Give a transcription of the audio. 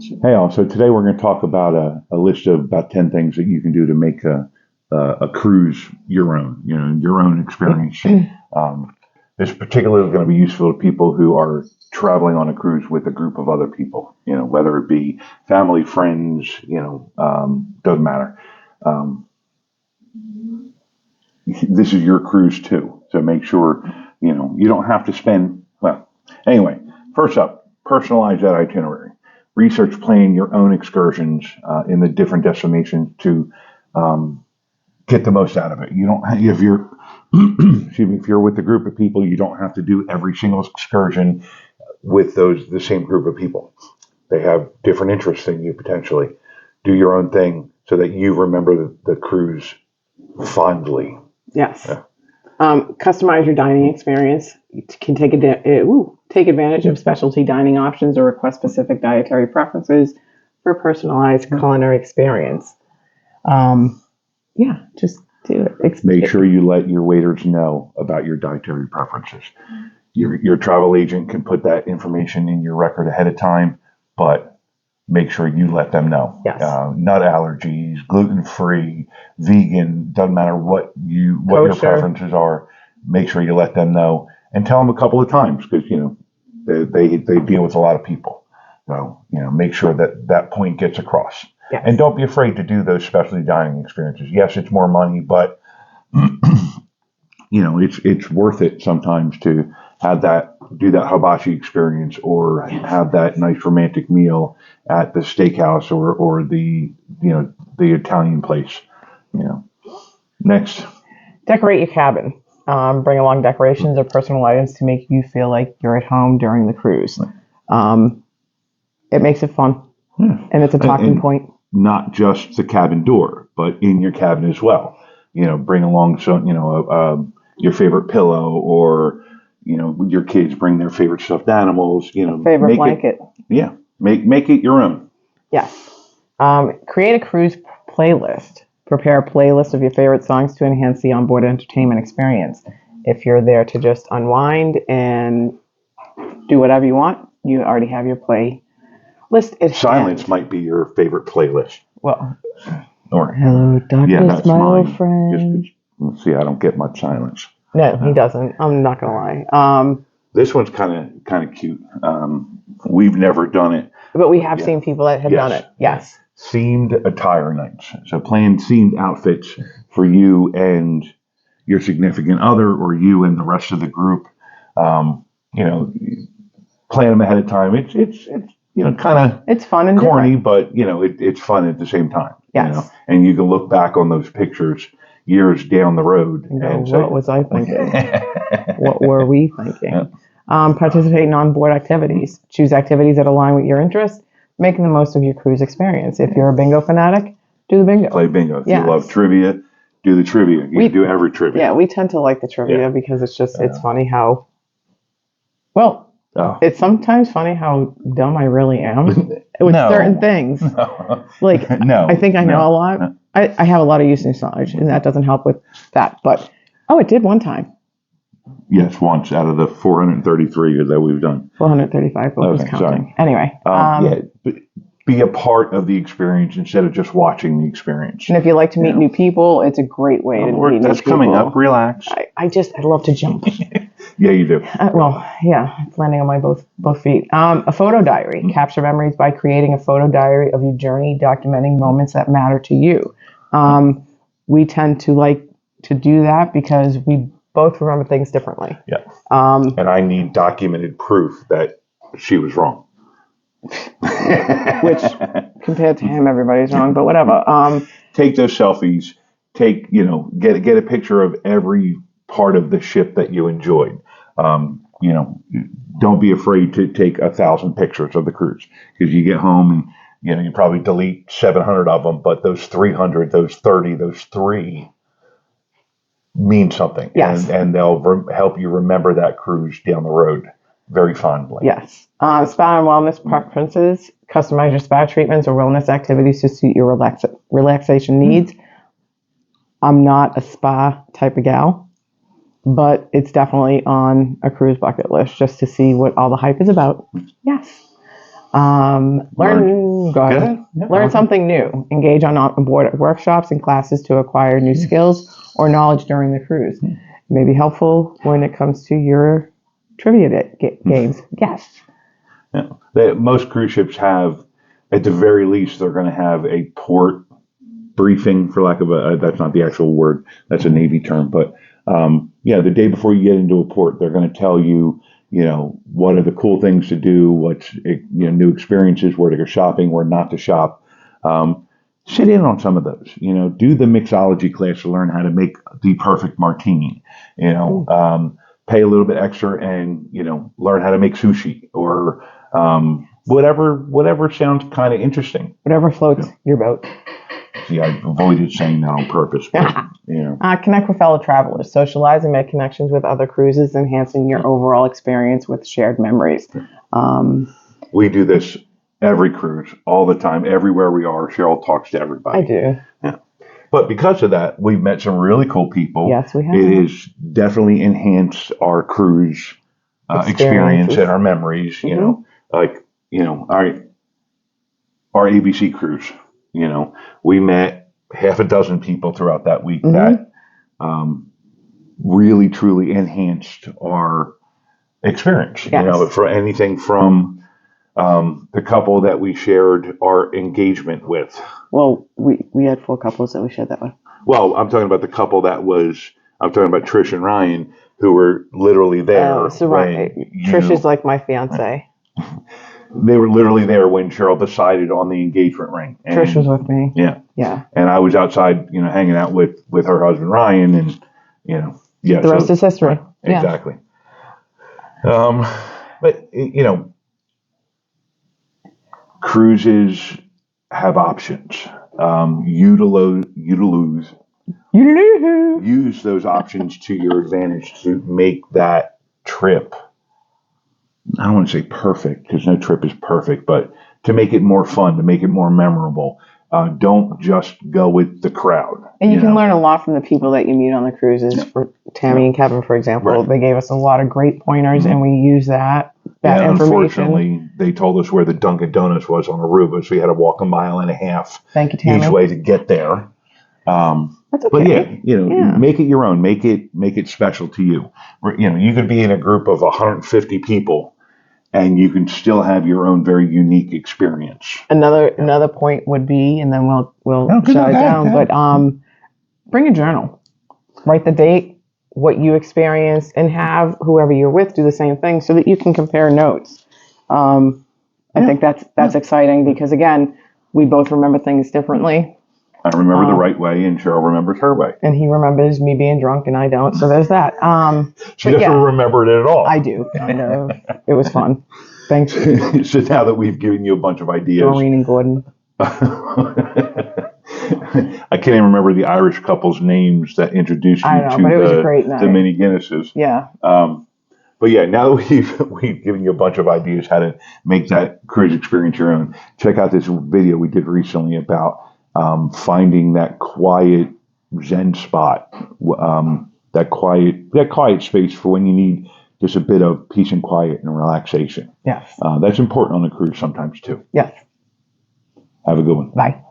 Hey, all. So today we're going to talk about a list of about 10 things that you can do to make a cruise your own, your own experience. This particularly is going to be useful to people who are traveling on a cruise with a group of other people, whether it be family, friends, doesn't matter. Um, this is your cruise too. So make sure, you don't have to spend, well, anyway, first up, personalize that itinerary. Research plan your own excursions in the different destinations to get the most out of it. You don't, if you're, excuse me, if you're with a group of people, you don't have to do every single excursion with the same group of people. They have different interests than you potentially. Do your own thing so that you remember the cruise fondly. Yes. Yeah. Customize your dining experience. You can take take advantage of specialty dining options or request specific dietary preferences for a personalized culinary experience. Just do it. Make sure you let your waiters know about your dietary preferences. Your travel agent can put that information in your record ahead of time, but make sure you let them know. Yes. Nut allergies, gluten-free, vegan, doesn't matter what your preferences are. Make sure you let them know and tell them a couple of times because, they deal with a lot of people. So, make sure that point gets across. Yes. And don't be afraid to do those specialty dining experiences. Yes, it's more money, but, it's worth it sometimes to do that hibachi experience or have that nice romantic meal at the steakhouse or the Italian place. Next. Decorate your cabin. Bring along decorations or personal items to make you feel like you're at home during the cruise. It makes it fun, and it's a talking point. Not just the cabin door, but in your cabin as well. Bring along your favorite pillow or your kids bring their favorite stuffed animals. Favorite blanket. Make it your own. Yes. Create a cruise playlist. Prepare a playlist of your favorite songs to enhance the onboard entertainment experience. If you're there to just unwind and do whatever you want, you already have your playlist. Silence might be your favorite playlist. Well, or hello, darkness, my old friend. See, I don't get much silence. No, he doesn't. I'm not gonna lie. This one's kind of cute. We've never done it, but we have seen people that have done it. Yes. Themed attire nights. So plan themed outfits for you and your significant other, or you and the rest of the group. Plan them ahead of time. It's kind of it's fun and corny, different. but it's fun at the same time. Yes. And you can look back on those pictures years down the road and say, what was I thinking? What were we thinking? Yeah. Participate in onboard activities. Choose activities that align with your interests, making the most of your cruise experience. If you're a bingo fanatic, do the bingo. Play bingo. If you love trivia, do the trivia. You can do every trivia. Yeah, we tend to like the trivia because it's just, it's funny how, it's sometimes funny how dumb I really am with certain things. No. I think I know a lot. No. I have a lot of usage knowledge, and that doesn't help with that. But, it did one time. Yes, once out of the 433 that we've done. 435, but who's counting? Sorry. Anyway. But be a part of the experience instead of just watching the experience. And if you like to meet new people, it's a great way to meet new people. That's coming up. Relax. I love to jump. Yeah, you do. It's landing on my both feet. A photo diary. Capture memories by creating a photo diary of your journey, documenting moments that matter to you. We tend to like to do that because we both remember things differently. Yeah. And I need documented proof that she was wrong. Which, compared to him, everybody's wrong, but whatever. Take those selfies. Get a picture of every part of the ship that you enjoyed. Don't be afraid to take 1,000 pictures of the cruise because you get home and you probably delete 700 of them, but those 300, those 30, those 3 mean something. Yes. And they'll help you remember that cruise down the road very fondly. Yes. Spa and wellness preferences. Customize your spa treatments or wellness activities to suit your relaxation needs. I'm not a spa type of gal, but it's definitely on a cruise bucket list just to see what all the hype is about. Yes. Learn. Go ahead. Yeah, Learn something new. Engage on board workshops and classes to acquire new skills or knowledge during the cruise. It may be helpful when it comes to your trivia games. Yes. Yeah. Most cruise ships have, at the very least, they're going to have a port briefing, for lack of that's not the actual word, that's a Navy term, but the day before you get into a port, they're going to tell you, what are the cool things to do, what's, new experiences, where to go shopping, where not to shop. Sit in on some of those, do the mixology class to learn how to make the perfect martini, pay a little bit extra and, learn how to make sushi or whatever sounds kind of interesting. Whatever floats your boat. See, I avoided saying that on purpose. But, connect with fellow travelers. Socialize and make connections with other cruises, enhancing your overall experience with shared memories. We do this every cruise, all the time, everywhere we are. Cheryl talks to everybody. I do. Yeah. But because of that, we've met some really cool people. Yes, we have. It has definitely enhanced our cruise experience and our memories. Our ABC cruise. We met half a dozen people throughout that week that really, truly enhanced our experience. Yes. For anything from the couple that we shared our engagement with. Well, we had 4 couples that we shared that with. Well, I'm talking about the couple I'm talking about Trish and Ryan, who were literally there. Trish is like my fiance. They were literally there when Cheryl decided on the engagement ring. And, Trish was with me. Yeah. Yeah. And I was outside, hanging out with her husband, Ryan, and, The rest is history. Exactly. But, cruises have options. Use those options to your advantage to make that trip, I don't want to say perfect, because no trip is perfect, but to make it more fun, to make it more memorable. Don't just go with the crowd. And you can learn a lot from the people that you meet on the cruises. Yeah. For Tammy and Kevin, for example, they gave us a lot of great pointers, and we use that information. Unfortunately, they told us where the Dunkin' Donuts was on Aruba, so we had to walk 1.5 miles. Thank you, Tammy. Each way to get there. That's okay. But make it your own. Make it special to you. You could be in a group of 150 people, and you can still have your own very unique experience. Another point would be, and then we'll shut it down. But bring a journal. Write the date, what you experienced, and have whoever you're with do the same thing, so that you can compare notes. I think that's exciting because, again, we both remember things differently. I remember the right way, and Cheryl remembers her way. And he remembers me being drunk, and I don't. So there's that. She doesn't remember it at all. I do, kind of. It was fun. Thanks. So now that we've given you a bunch of ideas. Doreen and Gordon. I can't even remember the Irish couple's names that introduced you to the mini Guinnesses. Yeah. But now that we've given you a bunch of ideas how to make that cruise experience your own, check out this video we did recently about finding that quiet Zen spot, that quiet space for when you need just a bit of peace and quiet and relaxation. Yes. That's important on a cruise sometimes too. Yes. Have a good one. Bye.